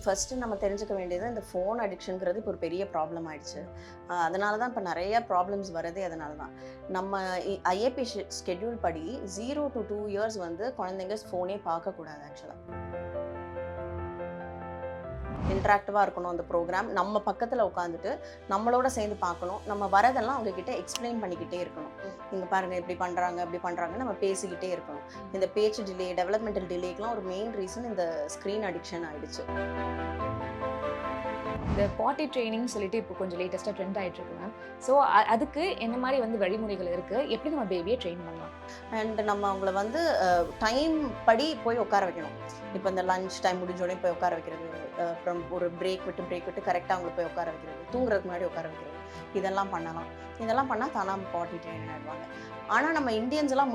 First நம்ம தெரிஞ்சுக்க வேண்டியது இந்த ஃபோன் அடிக்ஷன்ங்கிறது இப்போ ஒரு பெரிய ப்ராப்ளம் ஆயிடுச்சு. அதனால தான் இப்போ நெறைய ப்ராப்ளம்ஸ் வரதே அதனால தான். நம்ம ஐஏபி ஸ்கெட்யூல் படி 0 to 2 இயர்ஸ் வந்து குழந்தைங்க ஃபோனே பார்க்கக்கூடாது ஆக்சுவலா. இன்ட்ராக்டிவாக இருக்கணும் அந்த ப்ரோக்ராம். நம்ம பக்கத்தில் உட்காந்துட்டு நம்மளோட சேர்ந்து பார்க்கணும். நம்ம வரதெல்லாம் அவங்க கிட்ட எக்ஸ்பிளைன் பண்ணிக்கிட்டே இருக்கணும். இங்கே பாருங்க இப்படி பண்ணுறாங்க அப்படி பண்ணுறாங்க நம்ம பேசிக்கிட்டே இருக்கணும். இந்த பேச்சு டிலே, டெவலப்மெண்டல் டிலேக்கெலாம் ஒரு மெயின் ரீசன் இந்த ஸ்க்ரீன் அடிக்ஷன் ஆயிடுச்சு. இந்த பாட்டி ட்ரெயினிங் சொல்லிட்டு இப்போ கொஞ்சம் லேட்டஸ்ட்டாக ட்ரெண்ட் ஆகிட்டு இருக்கு மேம். ஸோ அதுக்கு என்ன மாதிரி வந்து வழிமுறைகள் இருக்குது, எப்படி நம்ம பேபியை ட்ரெயின் பண்ணலாம்? அண்ட் நம்ம அவங்கள வந்து டைம் படி போய் உட்கார வைக்கணும். இப்போ இந்த லஞ்ச் டைம் முடிஞ்சோடனே போய் உட்கார வைக்கிறது, அப்புறம் ஒரு பிரேக் விட்டு கரெக்டாக அவங்கள போய் உட்கார வைக்கிறது, தூங்குறதுக்கு முன்னாடி உட்கார வைக்கிறது, இதெல்லாம் பண்ணலாம். இதெல்லாம் பண்ணால் தானாக பாட்டி ட்ரெயின் ஆகிடுவாங்க. ஆனால் நம்ம இந்தியன்ஸ் எல்லாம்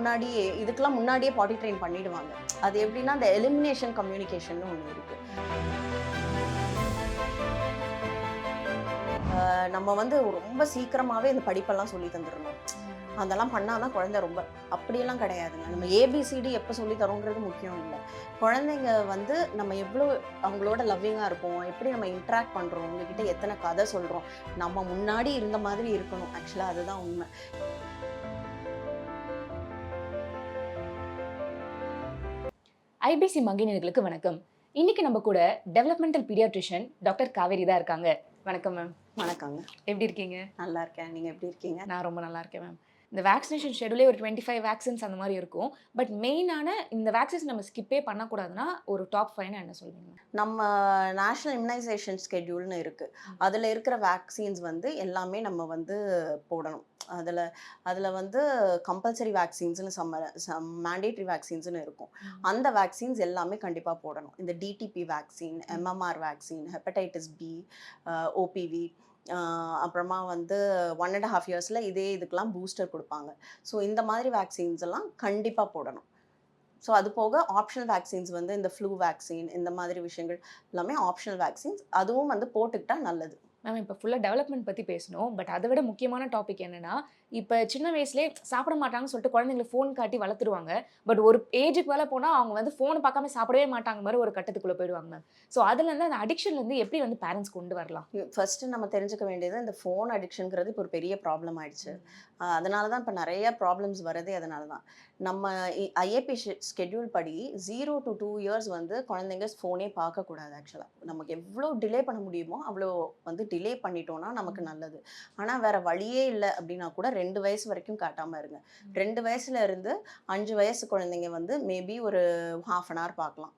இதுக்கெல்லாம் முன்னாடியே பாட்டி ட்ரெயின் பண்ணிடுவாங்க. அது எப்படின்னா இந்த எலிமினேஷன் கம்யூனிகேஷன் ஒன்று இருக்குது. நம்ம வந்து ரொம்ப சீக்கிரமாகவே இந்த படிப்பெல்லாம் சொல்லி தந்துடணும். அதெல்லாம் பண்ணால் தான் குழந்தை ரொம்ப அப்படியெல்லாம் கிடையாதுங்க. நம்ம ஏபிசிடி எப்போ சொல்லி தரோங்கிறது முக்கியம் இல்லை. குழந்தைங்க வந்து நம்ம எவ்வளோ அவங்களோட லவ்விங்காக இருப்போம், எப்படி நம்ம இன்ட்ராக்ட் பண்ணுறோம், உங்ககிட்ட எத்தனை கதை சொல்கிறோம், நம்ம முன்னாடி இருந்த மாதிரி இருக்கணும். ஆக்சுவலாக அதுதான் உண்மை. ஐபிசி மங்கினர்களுக்கு வணக்கம். இன்னைக்கு நம்ம கூட டெவலப்மெண்டல் பீடியாட்ரிஷியன் டாக்டர் காவேரி தான் இருக்காங்க. வணக்கம் மேம். வணக்கங்க. எப்படி இருக்கீங்க? நல்லா இருக்கேன். நீங்கள் எப்படி இருக்கீங்க? நான் ரொம்ப நல்லா இருக்கேன் மேம். இந்த வேக்சினேஷன் ஷெடியூலே ஒரு 25 வேக்சின்ஸ் அந்த மாதிரி இருக்கும். பட் மெயினான இந்த வேக்சின்ஸ் நம்ம ஸ்கிப்பே பண்ணக்கூடாதுன்னா ஒரு டாப் 5 என்ன சொல்வீங்க? நம்ம நேஷ்னல் இம்யூனைசேஷன் ஸ்கெட்யூல்னு இருக்குது. அதில் இருக்கிற வேக்சின்ஸ் வந்து எல்லாமே நம்ம வந்து போடணும். அதில் வந்து கம்பல்சரி வேக்சின்ஸ்னு மேண்டேட்ரி வேக்சின்ஸ்னு இருக்கும். அந்த வேக்சின்ஸ் எல்லாமே கண்டிப்பாக போடணும். இந்த DTP vaccine, MMR vaccine, hepatitis B, OPV, அப்புறமா வந்து 1.5 இயர்ஸில் இதுக்கெல்லாம் பூஸ்டர் கொடுப்பாங்க. ஸோ இந்த மாதிரி வேக்சின்ஸ் எல்லாம் கண்டிப்பாக போடணும். ஸோ அது போக ஆப்ஷனல் வேக்சின்ஸ் வந்து இந்த ஃப்ளூ வேக்சின், இந்த மாதிரி விஷயங்கள் எல்லாமே ஆப்ஷனல் வேக்சின்ஸ், அதுவும் வந்து போட்டுக்கிட்டா நல்லது. மேம் இப்போ ஃபுல்லாக டெவலப்மெண்ட் பற்றி பேசணும். பட் அதை விட முக்கியமான டாபிக் என்னென்னா, இப்போ சின்ன வயசுலேயே சாப்பிட மாட்டாங்கன்னு சொல்லிட்டு குழந்தைங்களை ஃபோன் காட்டி வளர்த்துருவாங்க. பட் ஒரு ஏஜுக்கு மேலே போனால் அவங்க வந்து ஃபோனை பார்க்காம சாப்பிடவே மாட்டாங்க மாதிரி ஒரு கட்டத்துக்குள்ளே போயிடுவாங்க மேம். ஸோ அதுலேருந்து அந்த அடிக்ஷன்லேருந்து எப்படி வந்து பேரண்ட்ஸ் கொண்டு வரலாம்? ஃபர்ஸ்ட்டு நம்ம தெரிஞ்சுக்க வேண்டியது இந்த ஃபோன் அடிக்ஷனுங்கிறது இப்போ ஒரு பெரிய ப்ராப்ளம் ஆயிடுச்சு. அதனால தான் இப்போ நிறைய ப்ராப்ளம்ஸ் வரதே அதனால தான். நம்ம ஐஏபி ஸ்கெட்யூல் படி 0 to 2 இயர்ஸ் வந்து குழந்தைங்க ஃபோனே பார்க்கக்கூடாது ஆக்சுவலாக. நமக்கு எவ்வளோ டிலே பண்ண முடியுமோ அவ்வளோ வந்து டிலே பண்ணிட்டோம்னா நமக்கு நல்லது. ஆனால் வேறு வழியே இல்லை அப்படின்னா கூட 2 வயசு வரைக்கும் காட்டாமல் இருங்க. 2 வயசுல இருந்து 5 வயசு குழந்தைங்க வந்து மேபி ஒரு ½ an hour பார்க்கலாம்,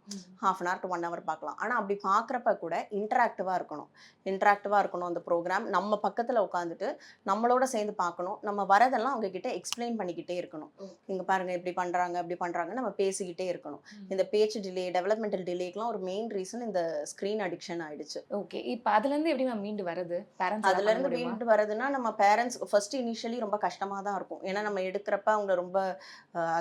½ an hour to 1 hour பார்க்கலாம். ஆனால் அப்படி பார்க்குறப்ப கூட இன்ட்ராக்டிவாக இருக்கணும் அந்த ப்ரோக்ராம். நம்ம பக்கத்தில் உட்காந்துட்டு நம்மளோட சேர்ந்து பார்க்கணும். நம்ம வரதெல்லாம் அவங்க கிட்ட எக்ஸ்பிளைன் பண்ணிக்கிட்டே இருக்கணும். இங்கே பாருங்க இப்படி பண்ணுறாங்க அப்படி பண்ணுறாங்க நம்ம பேசிக்கிட்டே இருக்கணும். இந்த பேச்சு டிலே, டெவலப்மெண்டல் டிலேக்கெலாம் ஒரு மெயின் ரீசன் இந்த ஸ்க்ரீன் அடிக்ஷன் ஆயிடுச்சு. ஓகே, இப்போ அதுலேருந்து எப்படி மேம் மீண்டு வருது? அதுலேருந்து மீண்டு வரதுன்னா நம்ம பேரண்ட்ஸ் ஃபர்ஸ்ட் இனிஷியலி ரொம்ப கஷ்டமாக தான் இருக்கும். ஏன்னா நம்ம எடுக்கிறப்ப அவங்க ரொம்ப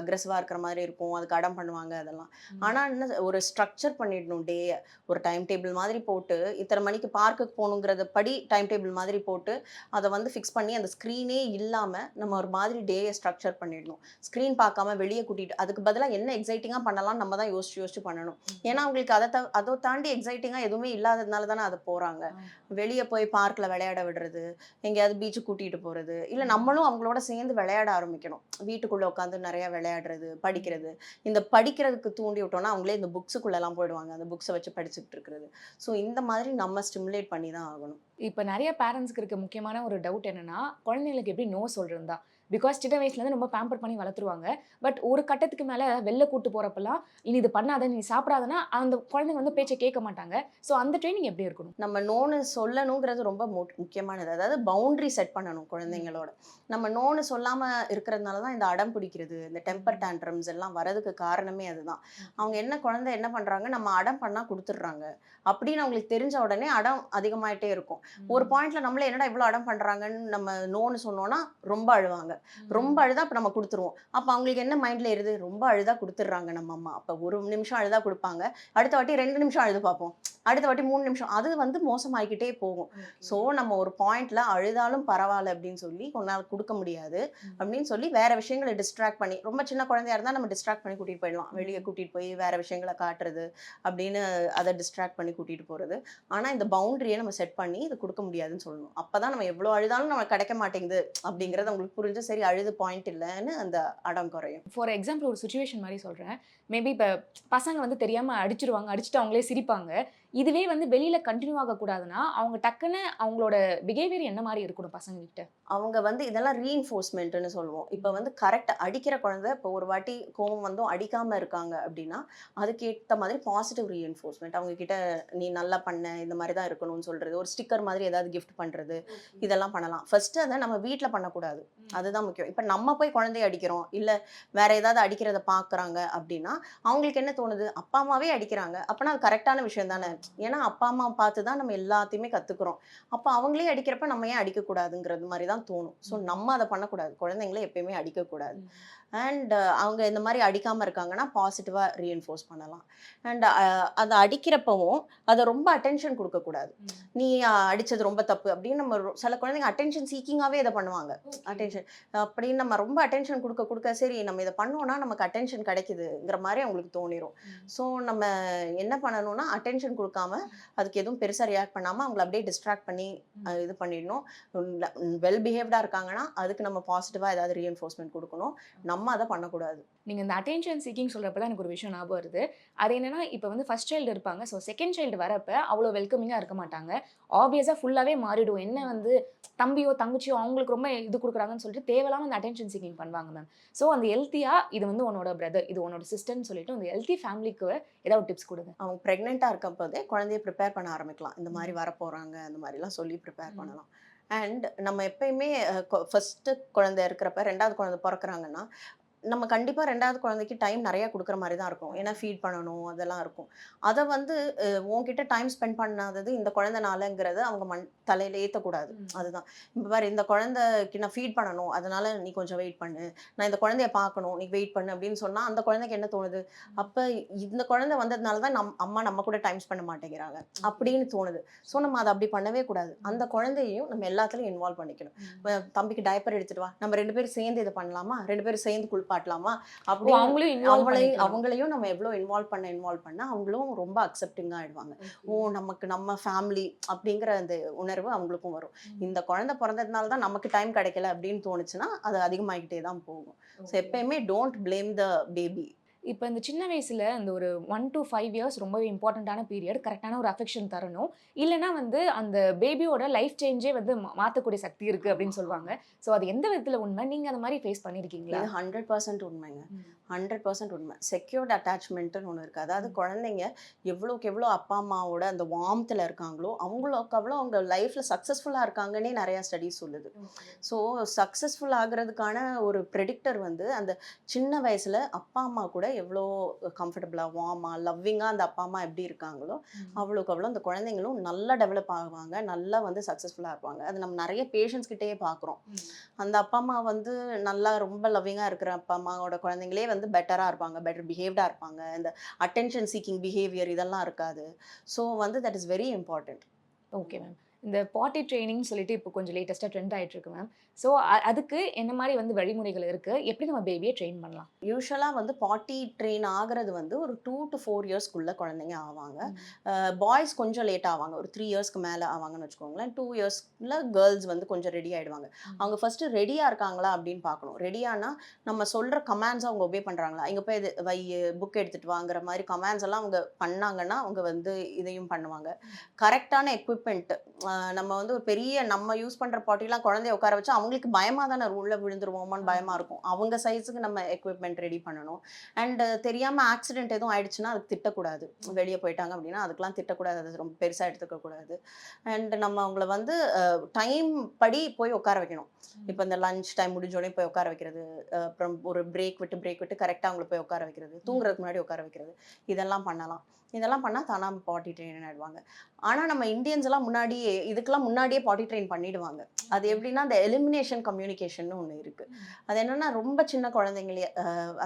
அக்ரெசிவாக இருக்கிற மாதிரி இருக்கும், அதுக்கு அடம் பண்ணுவாங்க அதெல்லாம். ஆனால் என்ன ஒரு ஸ்ட்ரக்சர் பண்ணிடணும் டேயை. ஒரு டைம் டேபிள் மாதிரி போட்டு இத்தனை மணிக்கு பார்க்குக்கு போகணுங்கிறத படி டைம் டேபிள் மாதிரி போட்டு அதை வந்து ஃபிக்ஸ் பண்ணி அந்த ஸ்க்ரீனே இல்லாமல் நம்ம ஒரு மாதிரி டேயை ஸ்ட்ரக்சர் பண்ணிடணும். ஸ்க்ரீன் பார்க்காம வெளியே கூட்டிகிட்டு அதுக்கு பதிலாக என்ன எக்ஸைட்டிங்காக பண்ணலாம் நம்ம தான் யோசிச்சு பண்ணணும். ஏன்னா அவங்களுக்கு அதை தாண்டி எக்ஸைட்டிங்காக எதுவுமே இல்லாததுனால தானே அதை போகிறாங்க. வெளியே போய் பார்க்கில் விளையாட விடுறது, எங்கேயாவது பீச்சு கூட்டிகிட்டு போகிறது, இல்லை நம்மளும் அவங்களோட சேர்ந்து விளையாட ஆரம்பிக்கணும். வீட்டுக்குள்ளே உட்காந்து நிறையா விளையாடுறது, படிக்கிறது. இந்த படிக்கிறதுக்கு தூண்டி விட்டோம்னா அவங்களே இந்த புக்ஸுக்குள்ளெல்லாம் போயிடுவாங்க, அந்த புக்ஸை வச்சு படிச்சுட்டு இருக்கிறது. ஸோ இந்த மாதிரி நம்ம ஸ்டிமுலேட் பண்ணி தான் ஆகணும். இப்போ நிறைய பேரண்ட்ஸ்க்கு இருக்க முக்கியமான ஒரு டவுட் என்னன்னா, குழந்தைங்களுக்கு எப்படி நோ சொல்கிறது தான். பிகாஸ் சின்ன வயசுலேருந்து ரொம்ப பேம்பர் பண்ணி வளர்த்துருவாங்க. பட் ஒரு கட்டத்துக்கு மேலே வெளில கூட்டு போகிறப்பெல்லாம் இனி இது பண்ணாத, நீ சாப்பிடாதனா அந்த குழந்தைங்க வந்து பேச்சை கேட்க மாட்டாங்க. ஸோ அந்த ட்ரைனிங் எப்படி இருக்கணும்? நம்ம நோன்னு சொல்லணுங்கிறது ரொம்ப முக்கியமானது. அதாவது பவுண்ட்ரி செட் பண்ணணும் குழந்தைங்களோட. நம்ம நோன்னு சொல்லாமல் இருக்கிறதுனால தான் இந்த அடம் பிடிக்கிறது, இந்த டெம்பர் டேண்ட்ரம்ஸ் எல்லாம் வரதுக்கு காரணமே அதுதான். அவங்க குழந்தை என்ன பண்ணுறாங்க, நம்ம அடம் பண்ணால் கொடுத்துட்றாங்க அப்படின்னு அவங்களுக்கு தெரிஞ்ச உடனே அடம் அதிகமாயிட்டே இருக்கும். ஒரு பாயிண்ட்ல நம்மளே என்னடா இவ்வளோ அடம் பண்ணுறாங்கன்னு நம்ம நோன்னு சொன்னோன்னா ரொம்ப அழுவாங்க. ரொம்ப அழுதா அப்போ நம்ம கொடுத்துருவோம். அப்போ அவங்களுக்கு என்ன மைண்டில் ஏறுது, ரொம்ப அழுதா கொடுத்துட்றாங்க நம்ம அம்மா. அப்போ 1 நிமிஷம் அழுதா கொடுப்பாங்க, அடுத்த வாட்டி 2 நிமிஷம் அழுது பார்ப்போம். அடுத்த வாட்டி 3 நிமிஷம். அது வந்து மோசமாயிக்கிட்டே போகும். ஸோ நம்ம ஒரு பாயிண்ட்ல அழுதாலும் பரவாயில்ல அப்படின்னு சொல்லி உன்னால குடுக்க முடியாது அப்படின்னு சொல்லி வேற விஷயங்கள டிஸ்ட்ராக்ட் பண்ணி, ரொம்ப சின்ன குழந்தையா இருந்தா நம்ம டிஸ்ட்ராக்ட் பண்ணி கூட்டிட்டு போயிடலாம். வெளிய கூட்டிட்டு போய் வேற விஷயங்கள காட்டுறது அப்படின்னு அத டிஸ்ட்ராக்ட் பண்ணி கூட்டிட்டு போறது. ஆனா இந்த பவுண்டரிய நம்ம செட் பண்ணி இது குடுக்க முடியாதுன்னு சொல்லணும். அப்பதான் நம்ம எவ்வளோ அழுதாலும் நமக்கு கிடைக்க மாட்டேங்குது அப்படிங்கிறது அவங்களுக்கு புரிஞ்சு சரி அழுது பாயிண்ட் இல்லன்னு அந்த அடம் குறையும். ஃபார் எக்ஸாம்பிள் ஒரு சிச்சுவேஷன் மாரி சொல்றேன். மேபி இப்ப பசங்க வந்து தெரியாம அடிச்சுருவாங்க. அடிச்சுட்டு அவங்களே சிரிப்பாங்க. இதுவே வந்து வெளியில கன்டின்யூ ஆகக்கூடாதுன்னா, அவங்க டக்குன்னு அவங்களோட பிஹேவியர் என்ன மாரி இருக்கணும் பசங்ககிட்ட? அவங்க வந்து இதெல்லாம் ரீஇன்ஃபோர்ஸ்மெண்ட்ன்னு சொல்லுவோம். இப்ப வந்து கரெக்ட் அடிக்கிற குழந்தை இப்போ ஒரு வாட்டி கோவம் வந்தும் அடிக்காம இருக்காங்க அப்படின்னா, அதுக்கேத்த மாதிரி பாசிட்டிவ் ரீஇன்ஃபோர்ஸ்மெண்ட். அவங்க கிட்ட நீ நல்லா பண்ண, இந்த மாரி தான் இருக்கணும்னு சொல்றது. ஒரு ஸ்டிக்கர் மாதிரி ஏதாவது கிஃப்ட் பண்றது. இதெல்லாம் பண்ணலாம். ஃபர்ஸ்ட் அத நம்ம வீட்ல பண்ணக்கூடாது. அதுதான் முக்கியம். இப்ப நம்ம போய் குழந்தைய அடிக்கிறோம், இல்ல வேற ஏதாவது அடிக்கிறத பார்க்குறாங்க அப்படின்னா, அவங்களுக்கு என்ன தோணுது? அப்பா, அம்மாவே அடிக்கிறாங்க. அப்பனா அது கரெக்ட்டான விஷயம் தானே. ஏன்னா அப்பா, அம்மா பார்த்து தான் நம்ம எல்லாத்தையுமே கத்துக்கிறோம். அப்ப அவங்களே அடிக்கிறப்ப நம்ம ஏன் அடிக்கக்கூடாதுங்கிறது மாரி தான் தோணும். ஸோ நம்ம அத பண்ணக்கூடாது. குழந்தைங்கள எப்பயுமே அடிக்கக்கூடாது. அண்ட் அவங்க இந்த மாரி அடிக்காம இருக்காங்கன்னா, பாசிட்டிவா ரீஇன்ஃபோர்ஸ் பண்ணலாம். அண்ட் அத அடிக்கிறப்பவும் அத ரொம்ப அட்டென்ஷன் குடுக்கக்கூடாது. நீ அடிச்சது ரொம்ப தப்பு அப்படின்னு நம்ம சில குழந்தைங்க அட்டென்ஷன் சீக்கிங்காவே இத பண்ணுவாங்க. அட்டென்ஷன் அப்படின்னு நம்ம ரொம்ப அட்டென்ஷன் குடுக்க குடுக்க, சரி நம்ம இத பண்ணோம்னா நமக்கு அட்டென்ஷன் கிடைக்குதுங்கிற மாரி அவங்களுக்கு தோணிரும். ஸோ நம்ம என்ன பண்ணணும்னா, அட்டென்ஷன் குடுக்காம, அதுக்கு எதுவும் பெருசா ரியாக்ட் பண்ணாம அவங்கள அப்படியே டிஸ்ட்ராக்ட் பண்ணி இது பண்ணிடணும். வெல் பிஹேவ்டா இருக்காங்கன்னா, அதுக்கு நம்ம பாசிட்டிவா ஏதாவது ரீஇன்ஃபோர்ஸ்மென்ட் குடுக்கணும். நம்ம அத பண்ணக்கூடாது. நீங்க இந்த அட்டென்ஷன் சீக்கிங் சொல்றப்ப தான் எனக்கு ஒரு விஷயம் ஞாபகம் வருது. அது என்னன்னா, இப்ப வந்து ஃபர்ஸ்ட் சைல்டு இருப்பாங்க. ஸோ செகண்ட் சைல்டு வரப்ப அவ்வளோ வெல்கமிங்கா இருக்க மாட்டாங்க. ஆப்வியஸா ஃபுல்லாவே மாறிடும். என்ன வந்து தம்பியோ, தங்கச்சியோ அவங்களுக்கு ரொம்ப இது குடுக்குறாங்கன்னு சொல்லிட்டு தேவையில்லாம அந்த அட்டென்ஷன் சீக்கிங் பண்ணுவாங்க மேம். ஸோ அந்த ஹெல்த்தியா இது வந்து உன்னோட பிரதர், இது உன்னோட சிஸ்டர்ன்னு சொல்லிட்டு அந்த ஹெல்த்தி ஃபேமிலிக்கு ஏதாவது டிப்ஸ் குடுங்க. அவங்க பிரெக்னென்ட்டா இருக்கப்போதே குழந்தைய ப்ரிப்பேர் பண்ண ஆரம்பிக்கலாம். இந்த மாரி வரப்போறாங்க, அந்த மாரிலாம் சொல்லி ப்ரிப்பேர் பண்ணலாம். அண்ட் நம்ம எப்பயுமே ஃபர்ஸ்ட்டு குழந்தை இருக்கிறப்ப 2வது குழந்தை பொறக்குறாங்கன்னா, நம்ம கண்டிப்பா 2வது குழந்தைக்கு டைம் நெறைய குடுக்குற மாரி தான் இருக்கும். ஏன்னா ஃபீட் பண்ணணும், அதெல்லாம் இருக்கும். அத வந்து உன்கிட்ட டைம் ஸ்பெண்ட் பண்ணாதது இந்த குழந்தனாலங்கிறத அவங்க தலையில ஏத்தக்கூடாது. அதுதான். இப்ப பாரு இந்த குழந்தைக்கு நான் ஃபீட் பண்ணணும். அதனால நீ கொஞ்சம் வெயிட் பண்ணு. நான் இந்த குழந்தைய பார்க்கணும். நீ வெயிட் பண்ணு அப்படின்னு சொன்னா, அந்த குழந்தைக்கு என்ன தோணுது? அப்ப இந்த குழந்தை வந்ததுனால தான் அம்மா நம்ம கூட டைம் ஸ்பெண்ட் மாட்டேங்கிறாங்க. அப்படின்னு தோணுது. ஸோ நம்ம அத அப்படி பண்ணவே கூடாது. அந்த குழந்தையையும் நம்ம எல்லாத்துலயும் இன்வால்வ் பண்ணிக்கணும். தம்பிக்கு டயப்பர் எடுத்துட்டு வா. நம்ம 2 பேரும் சேர்ந்து இத பண்ணலாமா? 2 பேரும் சேர்ந்து குளிப்பாட்டலாமா? ஓ! அப்படின்னு அவங்களையும் இன்வால்வ் பண்ணிக்கலாம். அவங்களையும் நம்ம எவ்வளோ இன்வால்வ் பண்ண அவங்களும் ரொம்ப அக்செப்டிங்கா ஆயிடுவாங்க. ஓ! நமக்கு நம்ம ஃபேமிலி அப்படிங்கிற அந்த உணர்வு அவங்களுக்கும் வரும். இந்த குழந்தை பொறந்ததுனால தான் நமக்கு டைம் கிடைக்கல அப்படின்னு தோணுச்சுன்னா, அது அதிகமாகிக்கிட்டே தான் போகும். ஸோ எப்பயுமே டோன்ட் பிளேம் த பேபி. இப்ப இந்த சின்ன வயசுல இந்த ஒரு 1 டூ 5 இயர்ஸ் ரொம்பவே இம்பார்ட்டன்ட்டான பீரியட். கரெக்ட்டான ஒரு அஃபெக்ஷன் தரணும். இல்லன்னா வந்து அந்த பேபியோட லைஃப் சேஞ்சே வந்து மாத்தக்கூடிய சக்தி இருக்கு அப்படின்னு சொல்லுவாங்க. ஸோ அது எந்த விதத்துல உண்மை? நீங்க அந்த மாரி ஃபேஸ் பண்ணியிருக்கீங்களா? இது 100% உண்மைங்க. 100% உண்மை. செக்யூர்ட் அட்டாச்மெண்ட்டுன்னு ஒண்ணு இருக்கு. அதாவது குழந்தைங்க எவ்வளோக்கு எவ்வளோ அப்பா, அம்மாவோட அந்த வார்ம்த்ல இருக்காங்களோ, அவங்களுக்கு அவ்வளோ அவங்க லைஃப்ல சக்சஸ்ஃபுல்லா இருக்காங்கன்னே நெறைய ஸ்டடீஸ் சொல்லுது. ஸோ சக்சஸ்ஃபுல் ஆகுறதுக்கான ஒரு ப்ரெடிக்டர் வந்து அந்த சின்ன வயசுல அப்பா, அம்மா கூட எவ்வளோ கம்ஃபர்டபுளா, வார்மா, லவ்விங்கா அந்த அப்பா, அம்மா எப்படி இருக்காங்களோ, அவ்வளோக்கு அவ்வளோ அந்த குழந்தைங்களும் நல்லா டெவலப் ஆகுவாங்க. நல்லா வந்து சக்சஸ்ஃபுல்லா இருப்பாங்க. அது நம்ம நெறைய பேஷண்ட்ஸ் கிட்டயே பார்க்குறோம். அந்த அப்பா, அம்மா வந்து நல்லா ரொம்ப லவ்விங்கா இருக்கிற அப்பா, அம்மாவோட குழந்தைங்களே வந்து பெட்டரா இருப்பாங்க. பெட்டர் பிஹேவ்டா இருப்பாங்க. இந்த அட்டென்ஷன் சீக்கிங் பிஹேவியர் இதெல்லாம் இருக்காது. ஸோ வந்து that is very important. Okay ma'am. இந்த பாட்டி ட்ரெய்னிங்ன்னு சொல்லிட்டு இப்போ கொஞ்சம் லேட்டஸ்ட்டா ட்ரெண்ட் ஆயிட்டு இருக்கு மேம். ஸோ அதுக்கு என்ன மாரி வந்து வழிமுறைகள் இருக்கு? எப்படி நம்ம பேபிய ட்ரெயின் பண்ணலாம்? யூசுவலா வந்து பாட்டி ட்ரெயின் ஆகுறது வந்து ஒரு 2 to 4 இயர்ஸ்க்குள்ள குழந்தைங்க ஆவாங்க. பாய்ஸ் கொஞ்சம் லேட் ஆவாங்க. ஒரு 3 இயர்ஸ்க்கு மேல ஆவாங்கன்னு வச்சுக்கோங்களேன். 2 இயர்ஸ்ல கேர்ள்ஸ் வந்து கொஞ்சம் ரெடி ஆயிடுவாங்க. அவங்க ஃபர்ஸ்ட் ரெடியா இருக்காங்களா அப்படின்னு பார்க்கணும். ரெடியானா நம்ம சொல்ற கமாண்ட்ஸ் அவங்க ஒபே பண்றாங்களா? இங்க போய் இது புக் எடுத்துட்டு வாங்குற மாதிரி கமாண்ட்ஸ் எல்லாம் அவங்க பண்ணாங்கன்னா, அவங்க வந்து இதையும் பண்ணுவாங்க. கரெக்ட்டான எக்விப்மென்ட் நம்ம வந்து ஒரு பெரிய நம்ம யூஸ் பண்ற பாட்டிலாம் குழந்தைய உட்கார வச்சா அவங்களுக்கு பயமா தானே உள்ள விழுந்துருவோமோன்னு பயமா இருக்கும். அவங்க சைஸுக்கு நம்ம எக்விப்மென்ட் ரெடி பண்ணணும். அண்ட் தெரியாம ஆக்சிடென்ட் எதுவும் ஆயிடுச்சுன்னா அதுக்கு திட்டக்கூடாது. வெளிய போயிட்டாங்க அப்படின்னா அதுக்கெல்லாம் திட்டக்கூடாது. அது ரொம்ப பெருசா எடுத்துக்க கூடாது. அண்ட் நம்ம அவங்கள வந்து டைம் படி போய் உட்கார வைக்கணும். இப்ப இந்த லஞ்ச் டைம் முடிஞ்ச உடனே போய் உட்கார வைக்கிறது. அப்புறம் ஒரு பிரேக் விட்டு கரெக்ட்டா அவங்கள போய் உட்கார வைக்கிறது. தூங்குறதுக்கு முன்னாடி உட்கார வைக்கிறது. இதெல்லாம் பண்ணலாம். இதெல்லாம் பண்ணா தானா பாட்டி ட்ரெயின் ஆயிடுவாங்க. ஆனா நம்ம இந்தியன்ஸ் எல்லாம் முன்னாடியே இதுக்கெல்லாம் முன்னாடியே பாட்டி ட்ரெயின் பண்ணிடுவாங்க. அது எப்படின்னா அந்த எலிமினேஷன் கம்யூனிகேஷன்னு ஒண்ணு இருக்கு. அது என்னன்னா ரொம்ப சின்ன குழந்தைங்களே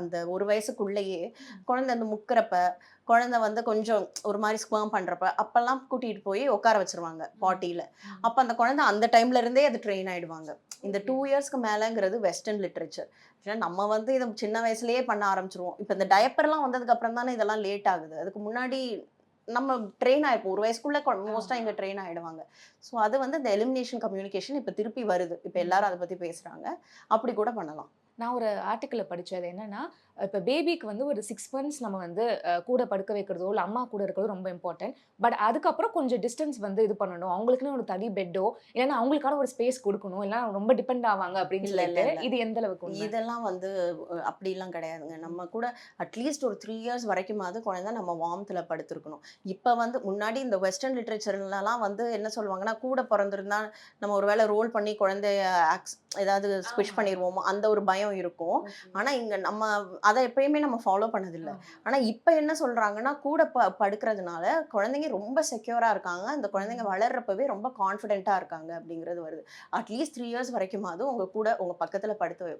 அந்த 1 வயசுக்குள்ளேயே குழந்தை அந்த முக்குறப்ப, குழந்தை வந்து கொஞ்சம் ஒரு மாரி ஸ்க்வர்ம் பண்றப்ப, அப்பல்லாம் கூட்டிட்டு போய் உட்கார வச்சுருவாங்க பாட்டியில. அப்ப அந்த குழந்தை அந்த டைம்ல இருந்தே அது ட்ரெயின் ஆயிடுவாங்க. இந்த 2 இயர்ஸ்க்கு மேலங்கிறது வெஸ்டர்ன் லிட்டரேச்சர். ஏன்னா நம்ம வந்து இத சின்ன வயசுலயே பண்ண ஆரம்பிச்சுருவோம். இப்ப இந்த டயப்பர்லாம் வந்ததுக்கு அப்புறம் தானே இதெல்லாம் லேட் ஆகுது. அதுக்கு முன்னாடி நம்ம ட்ரெயின் ஆயிருப்போம். 1 வயசுக்குள்ள மோஸ்ட்டா இங்க ட்ரெயின் ஆயிடுவாங்க. ஸோ அது வந்து இந்த எலிமினேஷன் கம்யூனிகேஷன் இப்ப திருப்பி வருது. இப்ப எல்லாரும் அத பத்தி பேசுறாங்க. அப்படி கூட பண்ணலாம். நான் ஒரு ஆர்டிக்கிள்ல படிச்சேன். அது என்னன்னா, இப்ப பேபிக்கு வந்து ஒரு 6 மந்த்ஸ் நம்ம வந்து கூட படுக்க வைக்கிறதோ, இல்ல அம்மா கூட இருக்கிறதோ ரொம்ப இம்பார்ட்டன்ட். பட் அதுக்கப்புறம் கொஞ்சம் டிஸ்டன்ஸ் வந்து இது பண்ணணும். அவங்களுக்குன்னு ஒரு தனி பெட்டோ, இல்லன்னா அவங்களுக்கான ஒரு ஸ்பேஸ் குடுக்கணும். இல்லன்னா ரொம்ப டிபெண்ட் ஆவாங்க அப்படின்னு இல்ல, இல்ல, சொல்லிட்டு, இல்ல. இது எந்த அளவுக்கு உண்மை? இதெல்லாம் வந்து அப்படிலாம் கிடையாதுங்க. நம்ம கூட அட்லீஸ்ட் ஒரு 3 இயர்ஸ் வரைக்குமாவது குழந்தை நம்ம வார்ம்த்ல படுத்திருக்கணும். இப்ப வந்து முன்னாடி இந்த வெஸ்டர்ன் லிட்டரேச்சர்லலாம் வந்து என்ன சொல்லுவாங்கன்னா, கூட பொறந்திருந்தா நம்ம ஒரு வேளை ரோல் பண்ணி குழந்தைய ஏதாவது ஸ்குவிஷ் பண்ணிருவோமோ, அந்த ஒரு பயம் இருக்கும். ஆனா இங்க நம்ம அத எப்பயுமே நம்ம ஃபாலோ பண்ணதில்ல. ஆனா இப்ப என்ன சொல்றாங்கன்னா, கூட படுக்கிறதுனால குழந்தைங்க ரொம்ப செக்யூரா இருக்காங்க. அந்த குழந்தைங்க வளர்றப்பவே ரொம்ப கான்ஃபிடென்ட்டா இருக்காங்க அப்படிங்கிறது வருது. அட்லீஸ்ட் 3 இயர்ஸ் வரைக்குமாவது உங்க கூட உங்க பக்கத்துல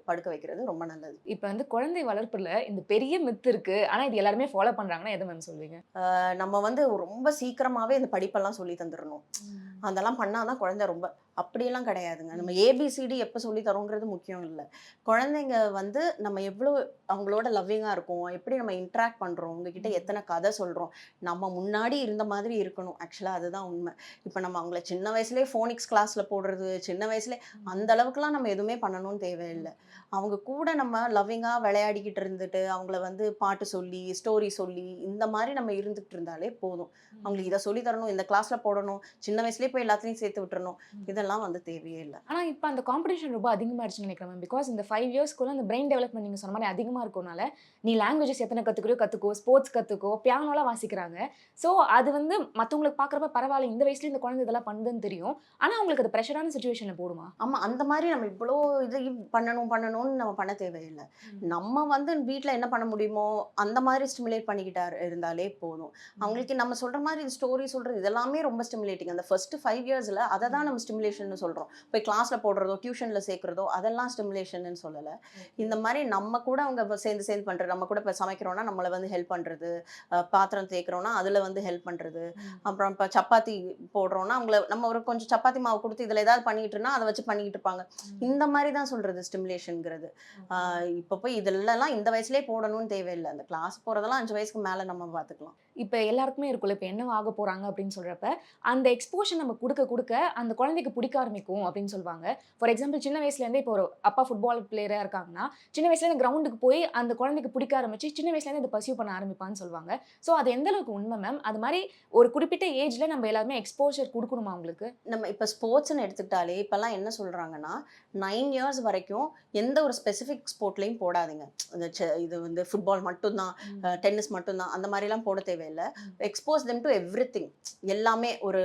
படுக்க வைக்கிறது ரொம்ப நல்லது. இப்ப வந்து குழந்தை வளர்ப்புல இந்த பெரிய மித் இருக்கு. ஆனா இது எல்லாருமே ஃபாலோ பண்றாங்கன்னா எத மேம் சொல்வீங்க? நம்ம வந்து ரொம்ப சீக்கிரமாவே இந்த படிப்பெல்லாம் சொல்லி தந்துரணும். அதெல்லாம் பண்ணா தான் குழந்தை ரொம்ப அப்படியெல்லாம் கிடையாதுங்க. நம்ம ஏபிசிடி எப்ப சொல்லி தரோங்கிறது முக்கியம் இல்ல. குழந்தைங்க வந்து நம்ம எவ்ளோ அவங்களோட லவ்விங்கா இருக்கோம், எப்படி நம்ம இன்டராக்ட் பண்றோம், உங்ககிட்ட எத்தன கதை சொல்றோம், நம்ம முன்னாடி இருந்த மாதிரி இருக்கணும். ஆக்சுவலா அதுதான் உண்மை. இப்ப நம்ம அவங்கள சின்ன வயசுலயே ஃபோனிக்ஸ் கிளாஸ்ல போடுறது, சின்ன வயசுலயே அந்த அளவுக்குலாம் நம்ம எதுவுமே பண்ணணும்னு தேவையில்ல. அவங்க கூட நம்ம லவ்விங்கா விளையாடிக்கிட்டு இருந்துட்டு, அவங்கள வந்து பாட்டு சொல்லி, ஸ்டோரி சொல்லி, இந்த மாரி நம்ம இருந்துகிட்டு இருந்தாலே போதும். அவங்களுக்கு இத சொல்லி தரணும், இந்த கிளாஸ்ல போடணும், சின்ன வயசுலயே போய் எல்லாத்துலயும் சேர்த்து விட்டுறணும். இதெல்லாம் வந்து தேவையே இல்ல. ஆனா, இப்ப அந்த காம்படிஷன் ரொம்ப அதிகமாயிடுச்சுன்னு நெனைக்கிறேன் மேம். பிகாஸ் இந்த 5 இயர்ஸ்க்குள்ள அந்த பிரெயின் டெவலப்மென்ட் நீங்க சொன்ன மாரி அதிகமா இருக்கனால, நீ லாங்குவேஜஸ் எத்தன கத்துக்கிறியோ கத்துக்கோ, ஸ்போர்ட்ஸ் கத்துக்கோ, பியானோலாம் வாசிக்கிறாங்க. ஸோ, அது வந்து மத்தவங்களுக்கு பார்க்குறப்ப பரவால்ல, இந்த வயசுல இந்த குழந்தை இதெல்லாம் பண்ணுதுன்னு தெரியும். ஆனா, அவங்களுக்கு அது பிரஷரான சிச்சுவேஷன்ல போடுமா? ஆமா. அந்த மாரி நம்ம இவ்ளோ இதையும் பண்ணணும்னு நம்ம பண்ண தேவையில்ல. நம்ம வந்து வீட்ல என்ன பண்ண முடியுமோ, அந்த மாரி ஸ்டிமுலேட் பண்ணிக்கிட்டா இருந்தாலே போதும். அவங்களுக்கு நம்ம சொல்ற மாரி ஸ்டோரி சொல்றது இதெல்லாமே ரொம்ப ஸ்டிமுலேட்டிங். அந்த ஃபர்ஸ்ட் 5 இயர்ஸ்ல அத தான் நம்ம ஸ்டிமுலேஷன்னு சொல்றோம். போய் கிளாஸ்ல போடுறதோ, டியூஷன்ல சேர்க்கிறதோ அதெல்லாம் ஸ்டிமுலேஷன்னு சொல்லல. இந்த மாரி நம்ம கூட அவங்க சேர்ந்து பண்றது. நம்ம கூட இப்ப சமைக்கிறோம்னா, நம்மள வந்து ஹெல்ப் பண்றது. பாத்திரம் தேய்க்கிறோம்னா, அதுல வந்து ஹெல்ப் பண்றது. அப்புறம் இப்ப சப்பாத்தி போடுறோம்னா, அவங்கள நம்ம ஒரு கொஞ்சம் சப்பாத்தி மாவு குடுத்து இதுல ஏதாவது பண்ணிட்டு இருந்தா, அத வச்சு பண்ணிக்கிட்டு இருப்பாங்க. இந்த மாரி தான் சொல்றது ஸ்டிமுலேஷன்ங்கிறது. இப்ப போய் இதெல்லாம் இந்த வயசுலயே போடணும்னு தேவையில்ல. அந்த கிளாஸ் போறதெல்லாம் 5 வயசுக்கு மேல நம்ம பார்த்துக்கலாம். இப்ப எல்லாருக்குமே இருக்கும்ல, இப்ப என்னவா ஆக போறாங்க அப்படின்னு சொல்றப்ப, அந்த எக்ஸ்போஷர் நம்ம குடுக்க, குடுக்க அந்த குழந்தைக்கு புடிக்க ஆரம்பிக்கும் அப்படின்னு சொல்வாங்க. ஃபார் எக்ஸாம்பிள் சின்ன வயசுல இருந்தே இப்போ ஒரு அப்பா ஃபுட்பால் பிளேயரா இருக்காங்கன்னா, சின்ன வயசுல இருந்து கிரவுண்டுக்கு போய் அந்த குழந்தைக்கு புடிக்க ஆரம்பிச்சு, சின்ன வயசுல இருந்து அத பர்ஸ்யூ பண்ண ஆரம்பிப்பான்னு சொல்வாங்க. சோ அது எந்த அளவுக்கு உண்மை மேம்? அது மாரி ஒரு குறிப்பிட்ட ஏஜ்ல நம்ம எல்லாருமே எக்ஸ்போஷர் குடுக்கணுமா அவங்களுக்கு? நம்ம இப்ப ஸ்போர்ட்ஸ்ன்னு எடுத்துக்கிட்டாலே, இப்பலாம் என்ன சொல்றாங்கன்னா, 9 இயர்ஸ் வரைக்கும் எந்த ஒரு ஸ்பெசிஃபிக் ஸ்போர்ட்லயும் போடாதீங்க. இந்த இது வந்து ஃபுட்பால் மட்டும் தான், டென்னிஸ் மட்டும் தான், அந்த மாரிலாம் போட தேவையில்ல. Expose them to everything. எல்லாமே ஒரு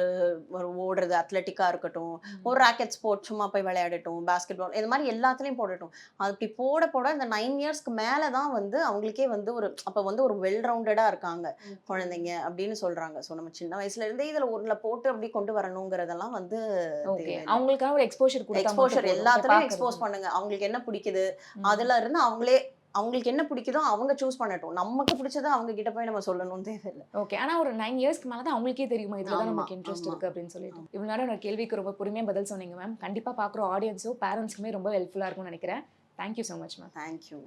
ஒரு ஓடுறது, அத்லெட்டிக்கா இருக்கட்டும், ஒரு ராக்கெட் ஸ்போர்ட் சும்மா போய் விளையாடட்டும், பாஸ்கெட் பால் இது மாரி எல்லாத்துலயும் போடட்டும். அப்படி போட போட இந்த 9 இயர்ஸ்க்கு மேல தான் வந்து அவங்களுக்கே வந்து ஒரு அப்ப வந்து ஒரு வெல் ரவுண்டடா இருக்காங்க குழந்தைங்க அப்படின்னு சொல்றாங்க. ஸோ நம்ம சின்ன வயசுல இருந்தே இதுல ஒண்ணுல போட்டு அப்படி கொண்டு வரணுங்கிறதெல்லாம் வந்து ஓகே. தேவையில்ல. அவங்களுக்கான ஒரு எக்ஸ்போஷர் குடுத்தா மட்டும் எக்ஸ்போஷர் போதும். எல்லாத்துலயும் பாக்குறது. எக்ஸ்போஸ் பண்ணுங்க. அவங்களுக்கு என்ன பிடிக்குது, ம். அதுல இருந்து அவங்களுக்கு என்ன பிடிக்குதோ அவங்க சூஸ் பண்ணட்டும். நமக்கு பிடிச்சத அவங்க கிட்ட போய் நம்ம சொல்லணும்னு தேவையில்ல. ஓகே. ஆனா ஒரு 9 இயர்ஸ்க்கு மேல தான் அவங்களுக்கே தெரியுமா, இதுல தான் ஆமா, நமக்கு இன்ட்ரெஸ்ட் ஆமா. இருக்கு அப்படின்னு சொல்லிட்டு. இவ்வளவு நேரம் என்னோட கேள்விக்கு ரொம்ப பொறுமையா பதில் சொன்னீங்க மேம். கண்டிப்பா பாக்குற ஆடியன்ஸும், பேரண்ட்ஸ்க்குமே ரொம்ப ஹெல்ப்ஃபுல்லா இருக்கும்னு நெனைக்கிறேன். Thank you so much ma'am. Thank you.